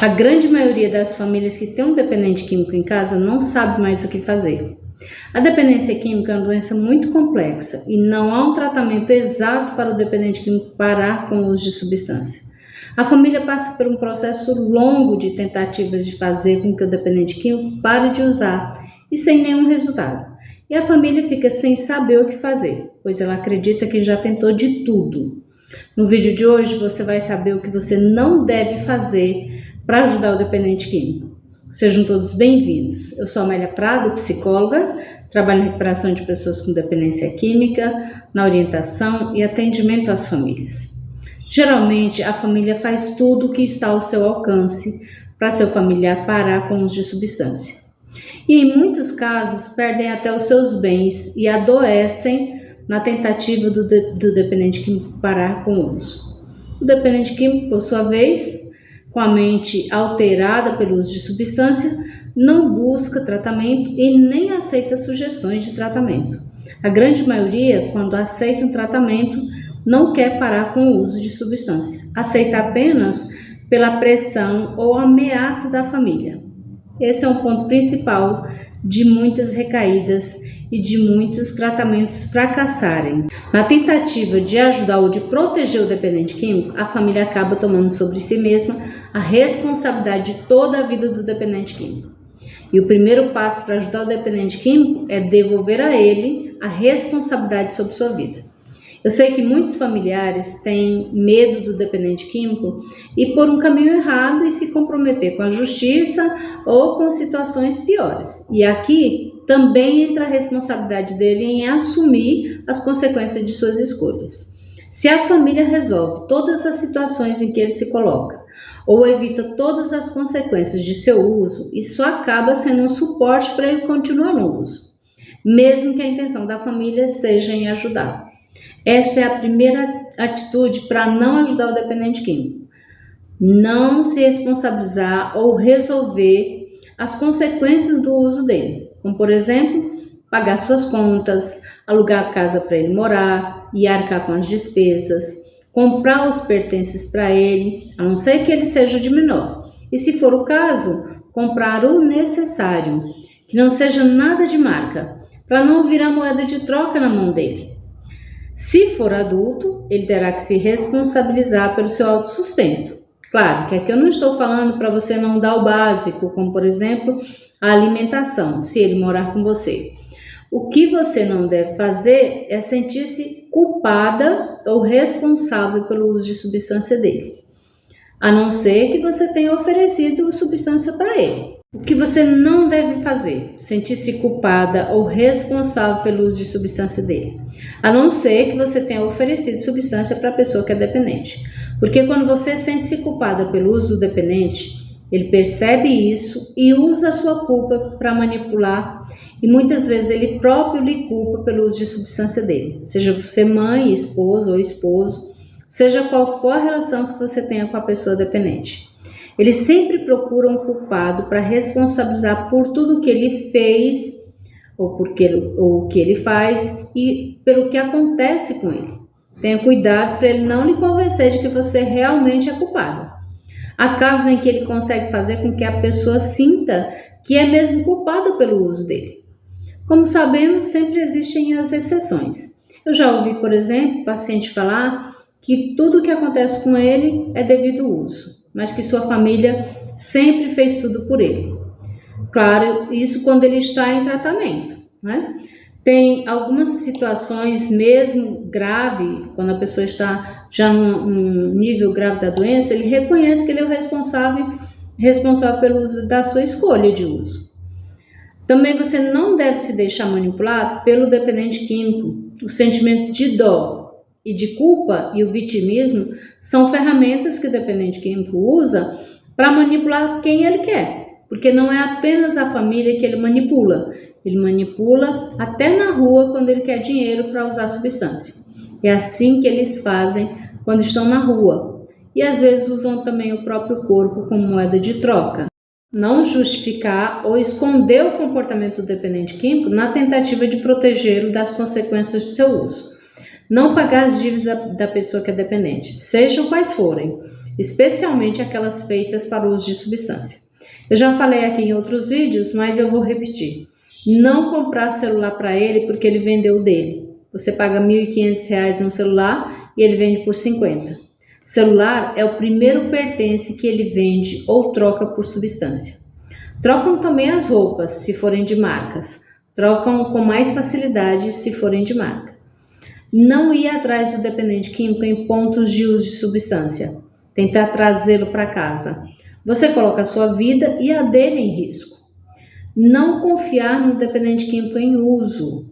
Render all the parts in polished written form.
A grande maioria das famílias que tem um dependente químico em casa não sabe mais o que fazer. A dependência química é uma doença muito complexa e não há um tratamento exato para o dependente químico parar com o uso de substância. A família passa por um processo longo de tentativas de fazer com que o dependente químico pare de usar e sem nenhum resultado. E a família fica sem saber o que fazer, pois ela acredita que já tentou de tudo. No vídeo de hoje você vai saber o que você não deve fazer para ajudar o dependente químico. Sejam todos bem-vindos. Eu sou Amélia Prado, psicóloga, trabalho em recuperação de pessoas com dependência química, na orientação e atendimento às famílias. Geralmente, a família faz tudo o que está ao seu alcance para seu familiar parar com o uso de substância. E em muitos casos, perdem até os seus bens e adoecem na tentativa do dependente químico parar com o uso. O dependente químico, por sua vez, com a mente alterada pelo uso de substância, não busca tratamento e nem aceita sugestões de tratamento. A grande maioria, quando aceita um tratamento, não quer parar com o uso de substância. Aceita apenas pela pressão ou ameaça da família. Esse é um ponto principal de muitas recaídas e de muitos tratamentos fracassarem. Na tentativa de ajudar ou de proteger o dependente químico, a família acaba tomando sobre si mesma a responsabilidade de toda a vida do dependente químico. E o primeiro passo para ajudar o dependente químico é devolver a ele a responsabilidade sobre sua vida. Eu sei que muitos familiares têm medo do dependente químico e por um caminho errado e se comprometer com a justiça ou com situações piores. E aqui também entra a responsabilidade dele em assumir as consequências de suas escolhas. Se a família resolve todas as situações em que ele se coloca ou evita todas as consequências de seu uso, isso acaba sendo um suporte para ele continuar no uso, mesmo que a intenção da família seja em ajudar. Esta é a primeira atitude para não ajudar o dependente químico. Não se responsabilizar ou resolver as consequências do uso dele, como por exemplo, pagar suas contas, alugar a casa para ele morar e arcar com as despesas, comprar os pertences para ele, a não ser que ele seja de menor. E se for o caso, comprar o necessário, que não seja nada de marca, para não virar moeda de troca na mão dele. Se for adulto, ele terá que se responsabilizar pelo seu autossustento. Claro que aqui eu não estou falando para você não dar o básico, como por exemplo, a alimentação, se ele morar com você. O que você não deve fazer é sentir-se culpada ou responsável pelo uso de substância dele, a não ser que você tenha oferecido substância para ele. O que você não deve fazer? Sentir-se culpada ou responsável pelo uso de substância dele, a não ser que você tenha oferecido substância para a pessoa que é dependente. Porque quando você sente-se culpada pelo uso do dependente, ele percebe isso e usa a sua culpa para manipular e muitas vezes ele próprio lhe culpa pelo uso de substância dele. Seja você mãe, esposa ou esposo, seja qual for a relação que você tenha com a pessoa dependente. Eles sempre procuram um culpado para responsabilizar por tudo o que ele fez ou o que ele faz e pelo que acontece com ele. Tenha cuidado para ele não lhe convencer de que você realmente é culpada. Há casos em que ele consegue fazer com que a pessoa sinta que é mesmo culpada pelo uso dele. Como sabemos, sempre existem as exceções. Eu já ouvi, por exemplo, paciente falar que tudo o que acontece com ele é devido ao uso, mas que sua família sempre fez tudo por ele. Claro, isso quando ele está em tratamento, né? Tem algumas situações mesmo grave, quando a pessoa está já num nível grave da doença, ele reconhece que ele é o responsável pelo uso da sua escolha de uso. Também você não deve se deixar manipular pelo dependente químico. Os sentimentos de dó e de culpa e o vitimismo são ferramentas que o dependente químico usa para manipular quem ele quer, porque não é apenas a família que ele manipula até na rua quando ele quer dinheiro para usar substância. É assim que eles fazem quando estão na rua e às vezes usam também o próprio corpo como moeda de troca. Não justificar ou esconder o comportamento do dependente químico na tentativa de protegê-lo das consequências de seu uso. Não pagar as dívidas da pessoa que é dependente, sejam quais forem. especialmente aquelas feitas para o uso de substância. Eu já falei aqui em outros vídeos, mas eu vou repetir. Não comprar celular para ele porque ele vendeu o dele. Você paga R$ 1.500 no celular e ele vende por 50. Celular é o primeiro pertence que ele vende ou troca por substância. Trocam também as roupas, se forem de marcas. Trocam com mais facilidade se forem de marca. Não ir atrás do dependente químico em pontos de uso de substância. Tentar trazê-lo para casa. Você coloca a sua vida e a dele em risco. Não confiar no dependente químico em uso.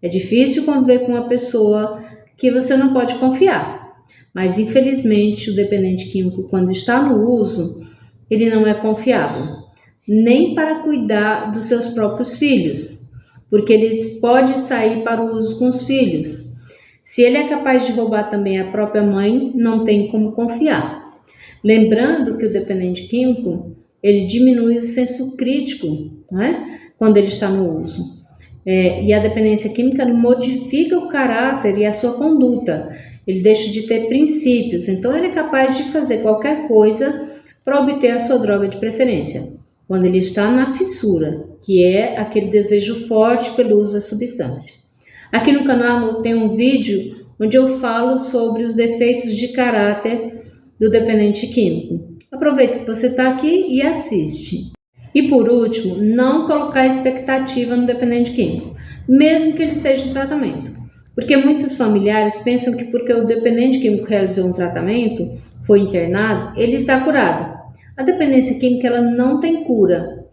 É difícil conviver com uma pessoa que você não pode confiar. Mas, infelizmente, o dependente químico, quando está no uso, ele não é confiável. Nem para cuidar dos seus próprios filhos. Porque ele pode sair para o uso com os filhos. Se ele é capaz de roubar também a própria mãe, não tem como confiar. Lembrando que o dependente químico, ele diminui o senso crítico, né, quando ele está no uso. E a dependência química modifica o caráter e a sua conduta. Ele deixa de ter princípios, então ele é capaz de fazer qualquer coisa para obter a sua droga de preferência. Quando ele está na fissura, que é aquele desejo forte pelo uso da substância. Aqui no canal tem um vídeo onde eu falo sobre os defeitos de caráter do dependente químico. Aproveita que você está aqui e assiste. E por último, não colocar expectativa no dependente químico, mesmo que ele esteja em tratamento. Porque muitos familiares pensam que porque o dependente químico realizou um tratamento, foi internado, ele está curado. A dependência química ela não tem cura.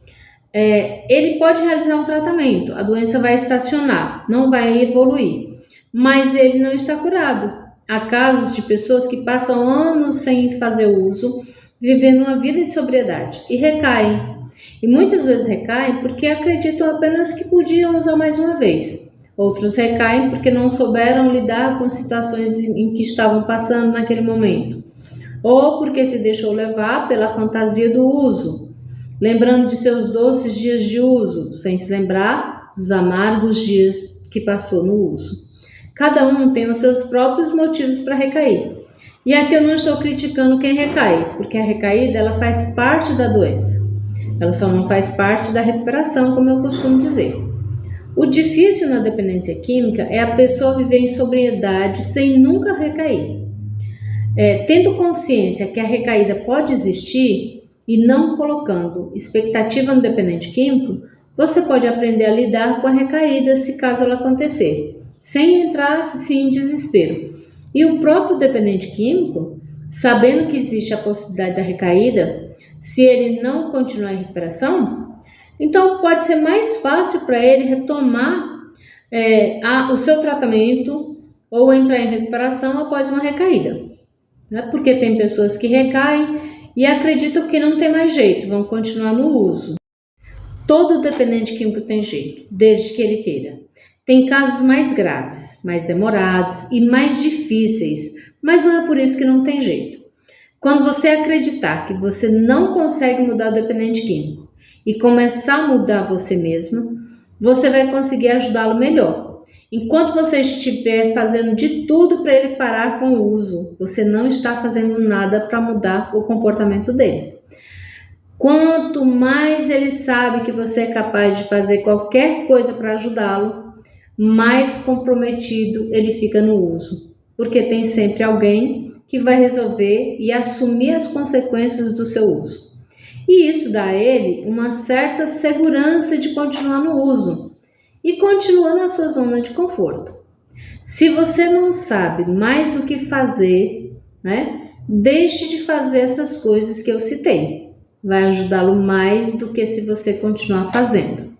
Ele pode realizar um tratamento, a doença vai estacionar, não vai evoluir, mas ele não está curado. Há casos de pessoas que passam anos sem fazer uso, vivendo uma vida de sobriedade e recaem. E muitas vezes recaem porque acreditam apenas que podiam usar mais uma vez. Outros recaem porque não souberam lidar com situações em que estavam passando naquele momento. Ou porque se deixou levar pela fantasia do uso, lembrando de seus doces dias de uso, sem se lembrar dos amargos dias que passou no uso. Cada um tem os seus próprios motivos para recair. E aqui eu não estou criticando quem recai, porque a recaída ela faz parte da doença. Ela só não faz parte da recuperação, como eu costumo dizer. O difícil na dependência química é a pessoa viver em sobriedade sem nunca recair. Tendo consciência que a recaída pode existir e não colocando expectativa no dependente químico, você pode aprender a lidar com a recaída se caso ela acontecer, sem entrar assim, em desespero. E o próprio dependente químico, sabendo que existe a possibilidade da recaída, se ele não continuar em recuperação, então pode ser mais fácil para ele retomar o seu tratamento ou entrar em recuperação após uma recaída. Porque tem pessoas que recaem e acreditam que não tem mais jeito, vão continuar no uso. Todo dependente químico tem jeito, desde que ele queira. Tem casos mais graves, mais demorados e mais difíceis, mas não é por isso que não tem jeito. Quando você acreditar que você não consegue mudar o dependente químico e começar a mudar você mesmo, você vai conseguir ajudá-lo melhor. Enquanto você estiver fazendo de tudo para ele parar com o uso, você não está fazendo nada para mudar o comportamento dele. Quanto mais ele sabe que você é capaz de fazer qualquer coisa para ajudá-lo, mais comprometido ele fica no uso, porque tem sempre alguém que vai resolver e assumir as consequências do seu uso. E isso dá a ele uma certa segurança de continuar no uso e continua na sua zona de conforto. Se você não sabe mais o que fazer, deixe de fazer essas coisas que eu citei. Vai ajudá-lo mais do que se você continuar fazendo.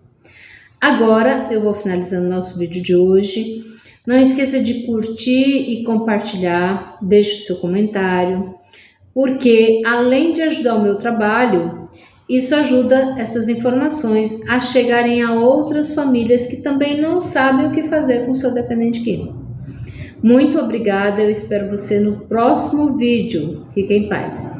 Agora eu vou finalizando nosso vídeo de hoje. Não esqueça de curtir e compartilhar, deixe o seu comentário, porque além de ajudar o meu trabalho, isso ajuda essas informações a chegarem a outras famílias que também não sabem o que fazer com o seu dependente químico. Muito obrigada, eu espero você no próximo vídeo. Fique em paz.